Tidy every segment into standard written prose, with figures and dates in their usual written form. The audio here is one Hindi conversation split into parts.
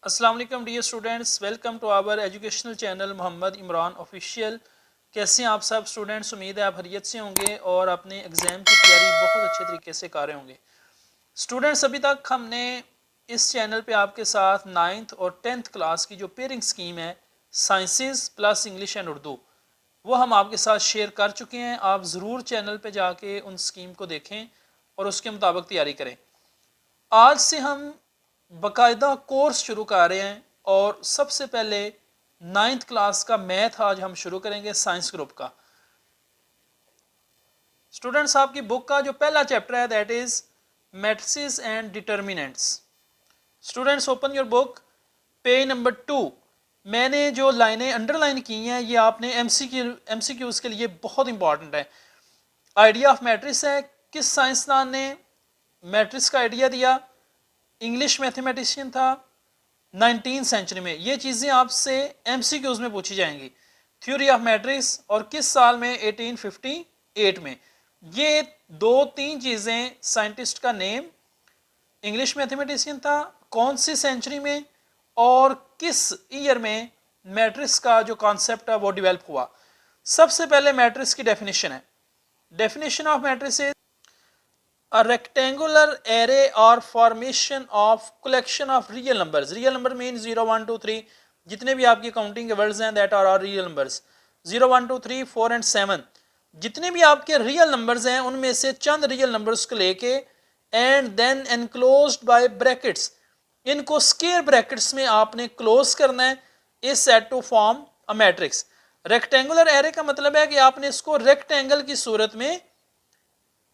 अस्सलाम वालेकुम dear students, welcome to our educational channel Mohammad Imran official. कैसे हैं आप सब स्टूडेंट्स? उम्मीद है आप हरियत से होंगे और अपने एग्ज़ाम की तैयारी बहुत अच्छे तरीके से कर रहे होंगे। स्टूडेंट्स, अभी तक हमने इस चैनल पे आपके साथ 9th और 10th क्लास की जो पेयरिंग स्कीम है sciences plus English and Urdu, वो हम आपके साथ शेयर कर चुके हैं। आप ज़रूर चैनल पे जाके उन स्कीम को देखें और उसके मुताबिक तैयारी करें। आज से हम बाकायदा कोर्स शुरू कर रहे हैं और सबसे पहले 9th क्लास का मैथ आज हम शुरू करेंगे, साइंस ग्रुप का। स्टूडेंट्स, आपकी बुक का जो पहला चैप्टर है that is matrices and determinants. Students, open your book, page number 2। मैंने जो लाइनें अंडरलाइन की हैं ये आपने एमसीक्यूज के लिए बहुत इंपॉर्टेंट है। आइडिया ऑफ मैट्रिक्स है, किस साइंसदान ने मैट्रिक्स का आइडिया दिया? इंग्लिश मैथमेटिशियन था 19th सेंचुरी में। ये चीज़ें आपसे एमसीक्यूज में पूछी जाएंगी। थ्योरी ऑफ मैट्रिक्स और किस साल में? 1858 में। ये दो तीन चीज़ें, साइंटिस्ट का नेम, इंग्लिश मैथमेटिशियन था, कौन सी सेंचुरी में और किस ईयर में मैट्रिक्स का जो कॉन्सेप्ट है वो डेवलप हुआ। सबसे पहले मैट्रिक्स की डेफिनेशन है। Definition of matrix is a rectangular array or formation of collection of real numbers. Real number means 0 1 2 3, जितने भी आपकी काउंटिंग के वर्ड्स हैं that are all real numbers. 0 1 2 3 4 and 7, जितने भी आपके रियल नंबर्स हैं उनमें से चंद रियल नंबर्स को लेके and then enclosed by brackets, इनको स्क्वायर ब्रैकेट्स में आपने क्लोज करना है, is said to form a matrix. Rectangular array का मतलब है कि आपने इसको रेक्टेंगल की सूरत में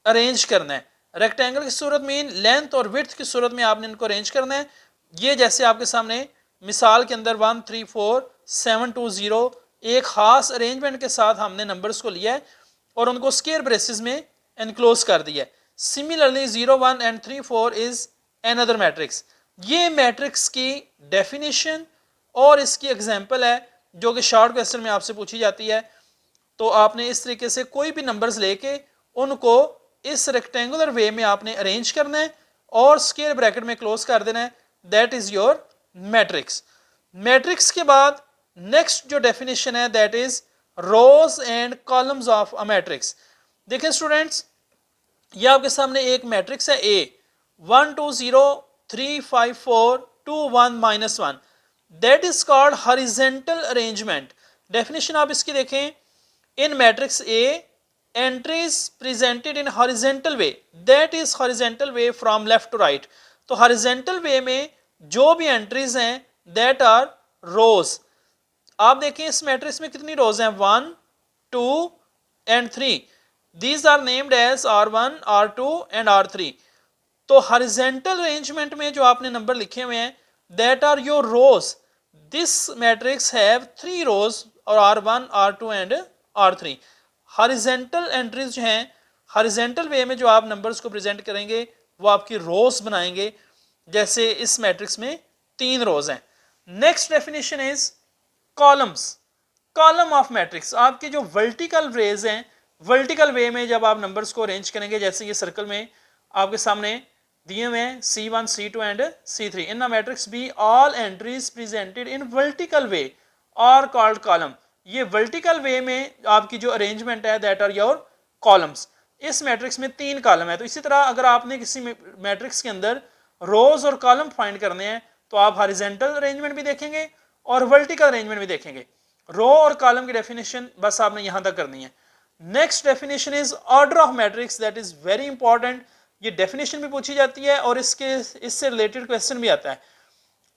अरेंज करना है। रेक्टेंगल की सूरत में लेंथ और विड्थ की सूरत में आपने इनको अरेंज करना है। ये जैसे आपके सामने मिसाल के अंदर 1 3 4 7 2 0 एक खास अरेंजमेंट के साथ हमने नंबर्स को लिया है और उनको स्क्वायर ब्रेसेस में एनक्लोज कर दिया है। Similarly 0 1 and 3 4 is another matrix. ये मैट्रिक्स की डेफिनेशन और इसकी एग्जाम्पल है जो कि शॉर्ट क्वेश्चन में आपसे पूछी जाती है। तो आपने इस तरीके से कोई भी नंबर्स लेके उनको इस रेक्टेंगुलर वे में आपने अरेंज करना है और स्क्वायर ब्रैकेट में क्लोज कर देना है। That is your matrix. Matrix के बाद नेक्स्ट जो डेफिनेशन है that is rows and columns of a matrix. देखें स्टूडेंट्स, ये आपके सामने एक मैट्रिक्स है A 1 2 0 3 5 4 2 1 -1, that is called horizontal arrangement. Definition आप इसकी देखें, in matrix A entries presented in horizontal way, that is horizontal way from left to right। तो horizontal way में जो भी एंट्रीज हैं that are rows। आप देखें इस मैट्रिक्स में कितनी रोज हैं? 1 2 and 3। these are named as R1 R2 and R3। तो horizontal arrangement में जो आपने नंबर लिखे हुए हैं that are your rows। this matrix have 3 rows और R1 R2 and R3। Horizontal entries जो हैं, हॉरिजॉन्टल वे में जो आप नंबर्स को प्रेजेंट करेंगे वो आपकी रोज बनाएंगे। जैसे इस मैट्रिक्स में 3 रोज हैं। Next definition is columns. Column of matrix, आपकी जो वर्टिकल रेज हैं, वर्टिकल वे में जब आप नंबर्स को अरेंज करेंगे, जैसे ये सर्कल में आपके सामने दिए हुए हैं C1 C2 and C3। In matrix B all entries presented in vertical way are called column. ये वर्टिकल वे में आपकी जो अरेंजमेंट है दैट आर योर कॉलम्स। इस मैट्रिक्स में 3 कॉलम है। तो इसी तरह अगर आपने किसी मैट्रिक्स के अंदर रोज और कॉलम फाइंड करने हैं तो आप हॉरिजॉन्टल अरेंजमेंट भी देखेंगे और वर्टिकल अरेंजमेंट भी देखेंगे। रो और कॉलम की डेफिनेशन बस आपने यहां तक करनी है। Next definition is order of matrix, that is very important. ये डेफिनेशन भी पूछी जाती है और इससे रिलेटेड क्वेश्चन भी आता है।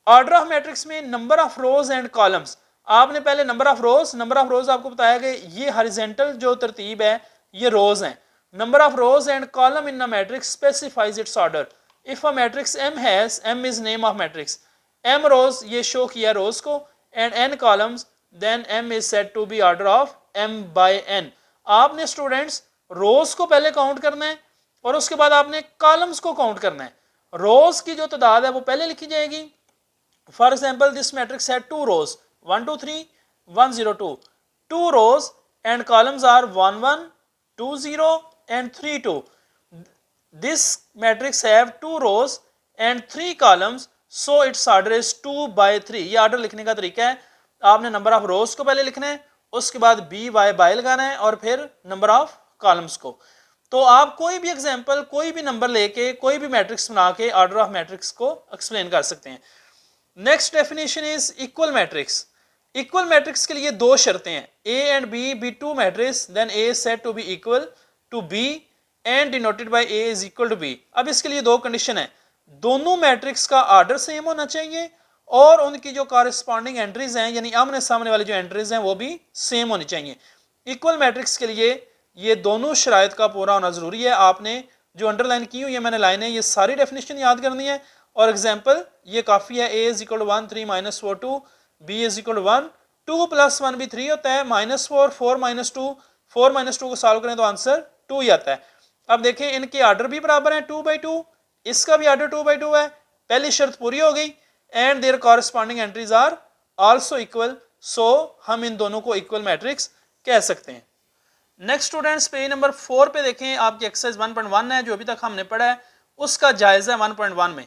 ऑर्डर ऑफ मैट्रिक्स में number of rows and columns. आपने पहले नंबर ऑफ रोज आपको बताया कि ये हॉरिजॉन्टल जो तरतीब है ये रोज हैं। Number of rows and column in a matrix specifies its order. If a matrix M has, M is name of matrix, M rows ये शो किया रोज को and N columns, then M is said to be order of M by N. आपने स्टूडेंट्स रोज को पहले काउंट करना है और उसके बाद आपने कॉलम्स को काउंट करना है। रोज की जो तादाद है वो पहले लिखी जाएगी। फॉर एग्जाम्पल दिस मैट्रिक्स है 2 रोज 1 2 3 1 0 2, 2 rows and columns are 1 1 2 0 and 3 2। This matrix have 2 rows and 3 columns so it's order is 2/3। ये आर्डर लिखने का तरीका है, आपने नंबर ऑफ रोज को पहले लिखना है, उसके बाद बी वाई बाय लगाना है और फिर नंबर ऑफ कॉलम्स को। तो आप कोई भी एग्जांपल, कोई भी नंबर लेके, कोई भी मैट्रिक्स बना के ऑर्डर ऑफ मैट्रिक्स को एक्सप्लेन कर सकते हैं। Next definition is equal matrix. Equal matrix के लिए दो शर्तें हैं, A and B be two matrix, then A set to B equal to B and denoted by A is equal to B. अब इसके लिए दो कंडीशन है, दोनों मैट्रिक्स का ऑर्डर सेम होना चाहिए और उनकी जो कॉरेस्पॉन्डिंग एंट्रीज हैं, यानी आमने सामने वाली जो एंट्रीज हैं वो भी सेम होनी चाहिए। इक्वल मैट्रिक्स के लिए ये दोनों शराइत का पूरा होना जरूरी है। आपने जो अंडरलाइन की हुई है मैंने लाइन है, ये सारी डेफिनेशन याद करनी है और एग्जाम्पल ये काफी है। A is equal to 1 3 minus 4 2, B is equal to 1 2 + 1 भी 3 होता है, -4 4 - 2 4 - 2 को सॉल्व करें तो आंसर 2 ही आता है। अब देखें इनके आर्डर भी बराबर है 2/2, इसका भी आर्डर 2/2 है, पहली शर्त पूरी हो गई and there corresponding entries are also equal, so हम इन दोनों को इक्वल मैट्रिक्स कह सकते हैं। नेक्स्ट स्टूडेंट्स पेज नंबर 4 पे देखें, आपकी एक्सरसाइज 1.1 है जो अभी तक हमने पढ़ा है उसका जायजा है 1.1 में।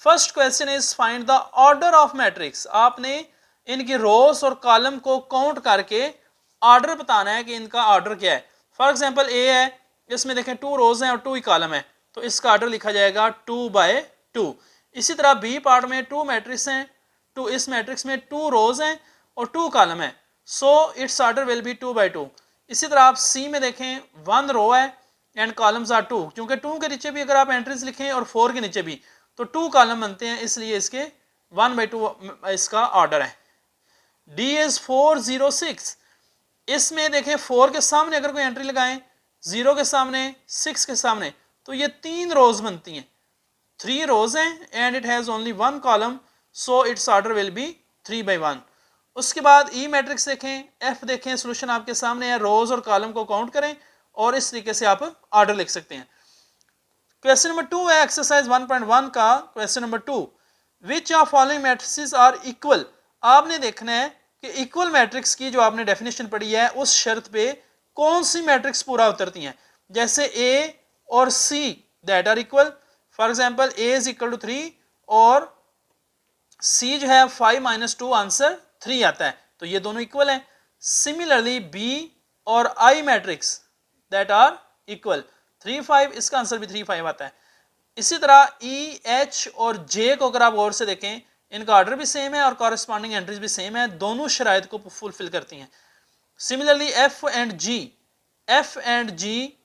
First question is find the order of matrix. आपने इनकी रोज और कॉलम को काउंट करके ऑर्डर बताना है कि इनका ऑर्डर क्या है। फॉर एग्जांपल ए है, इसमें देखें 2 रोज हैं और 2 ही कॉलम है, तो इसका ऑर्डर लिखा जाएगा 2/2। इसी तरह बी पार्ट में 2 मैट्रिक्स हैं, टू इस मैट्रिक्स में 2 रोज हैं और 2 कॉलम है, so it's order will be 2/2। इसी तरह आप सी में देखें 1 रो है एंड कॉलम्स आर 2, क्योंकि 2 के नीचे भी अगर आप एंट्रीज लिखें और 4 के नीचे भी तो 2 कॉलम बनते हैं, इसलिए इसके 1/2 इसका ऑर्डर है। डी इज 4 0 6, इसमें देखें 4 के सामने अगर कोई एंट्री लगाएं, 0 के सामने, 6 के सामने, तो ये 3 रोज बनती हैं, 3 रोज हैं and it has only 1 column, so it's order will be 3/1। उसके बाद ई मैट्रिक्स देखें, एफ देखें, सोल्यूशन आपके सामने है, रोज और कॉलम को काउंट करें और इस तरीके से आप ऑर्डर लिख सकते हैं। क्वेश्चन नंबर 2 है एक्सरसाइज 1.1 का question number 2, which of following matrices are equal. आपने देखना है कि इक्वल मैट्रिक्स की जो आपने डेफिनेशन पढ़ी है उस शर्त पे कौन सी मैट्रिक्स पूरा उतरती हैं। जैसे ए और C that are equal, for example A is equal to 3 और सी जो है 5 - 2 आंसर 3 आता है, तो ये दोनों इक्वल हैं। सिमिलरली बी और आई मैट्रिक्स दैट आर इक्वल, 3 5, इसका आंसर भी 3 5 आता है। इसी तरह ई एच और जे को अगर आप गौर से देखें, इनका ऑर्डर भी सेम है और कॉरेस्पॉन्डिंग एंट्रीज भी सेम है, दोनों शराइत को फुलफिल करती हैं। Similarly F and G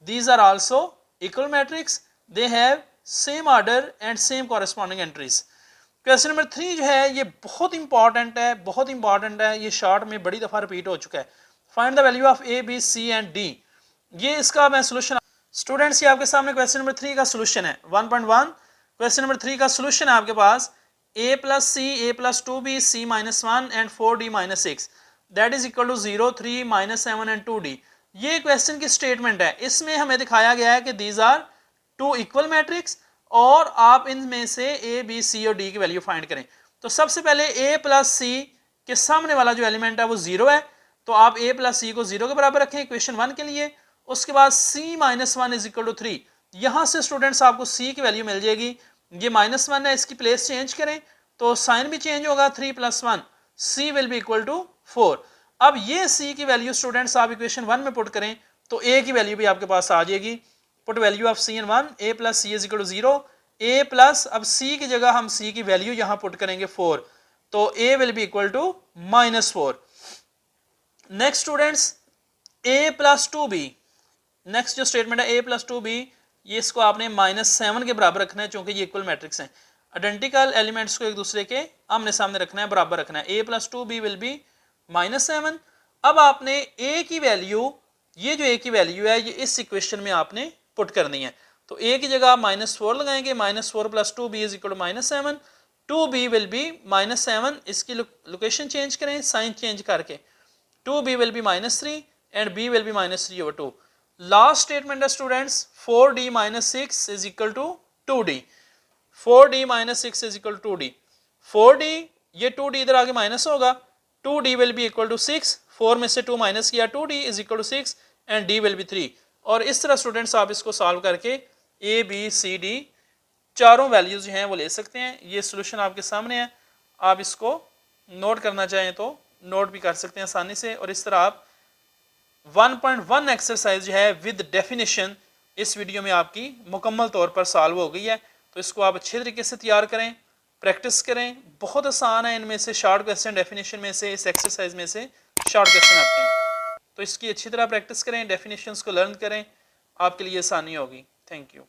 these are also equal matrix, they have same order and same corresponding entries. Question number 3 जो है ये बहुत इंपॉर्टेंट है, बहुत इंपॉर्टेंट है, ये शॉर्ट में बड़ी दफा रिपीट हो चुका है। Find the value of A B C and D, ये इसका मैं सोल्यूशन स्टूडेंट्स, ये आपके सामने क्वेश्चन नंबर 3 का सोल्यूशन है 1.1। क्वेश्चन नंबर 3 का सोल्यूशन है आपके पास a + c a + 2b c - 1 and 4d - 6 that is equal to 0 3 - 7 and 2d। ये क्वेश्चन की स्टेटमेंट है, इसमें हमें दिखाया गया है कि दीज आर 2 इक्वल मैट्रिक्स और आप इनमें से a b c और d की वैल्यू फाइंड करें। तो सबसे पहले a + c के सामने वाला जो एलिमेंट है वो 0 है, तो आप a + c को 0 के बराबर रखें इक्वेशन 1 के लिए। उसके बाद c - 1 इज इक्वल टू 3, यहां से स्टूडेंट्स आपको c की वैल्यू मिल जाएगी, ये -1 है, इसकी प्लेस चेंज करें तो साइन भी चेंज होगा, 3 + 1 c will be equal to 4। अब ये c की वैल्यू स्टूडेंट्स आप इक्वेशन 1 में पुट करें तो a की वैल्यू भी आपके पास आ जाएगी। Put value of c in 1, a + c is equal to 0, a plus, अब c की जगह हम c की वैल्यू यहां पुट करेंगे 4, तो a will be equal to -4। Next students a + 2b, next जो स्टेटमेंट है a + 2b, ये इसको आपने -7 के बराबर रखना है क्योंकि ये इक्वल मैट्रिक्स हैं। आइडेंटिकल एलिमेंट्स को एक दूसरे के आमने सामने रखना है, बराबर रखना है। a + 2b will be -7। अब आपने a की वैल्यू, ये जो a की वैल्यू है ये इस इक्वेशन में आपने पुट करनी है, तो a की जगह -4 लगाएंगे, -4 + 2b is equal to -7, 2b will be -7, इसकी लोकेशन चेंज करें साइन चेंज करके, 2b will be -3 and b will be -3/2। Last statement है students 4d - 6 is equal to 2d, 4d - 6 is equal to 2d, 4d ये 2d इधर आगे माइनस होगा, 2d will be equal to 6, 4 में से 2 माइनस किया, 2d is equal to 6 and d will be 3। और इस तरह स्टूडेंट्स आप इसको सॉल्व करके a b c d चारों वैल्यूज़ जो हैं वो ले सकते हैं। ये सोल्यूशन आपके सामने है, आप इसको नोट करना चाहें तो नोट भी कर सकते हैं आसानी से। और इस तरह आप 1.1 एक्सरसाइज जो है विद डेफिनेशन इस वीडियो में आपकी मुकम्मल तौर पर सॉल्व हो गई है। तो इसको आप अच्छे तरीके से तैयार करें, प्रैक्टिस करें। बहुत आसान है, इनमें से शॉर्ट क्वेश्चन डेफिनेशन में से, इस एक्सरसाइज में से शॉर्ट क्वेश्चन आते हैं। तो इसकी अच्छी तरह प्रैक्टिस करें, डेफिनेशंस को लर्न करें, आपके लिए आसानी होगी। Thank you.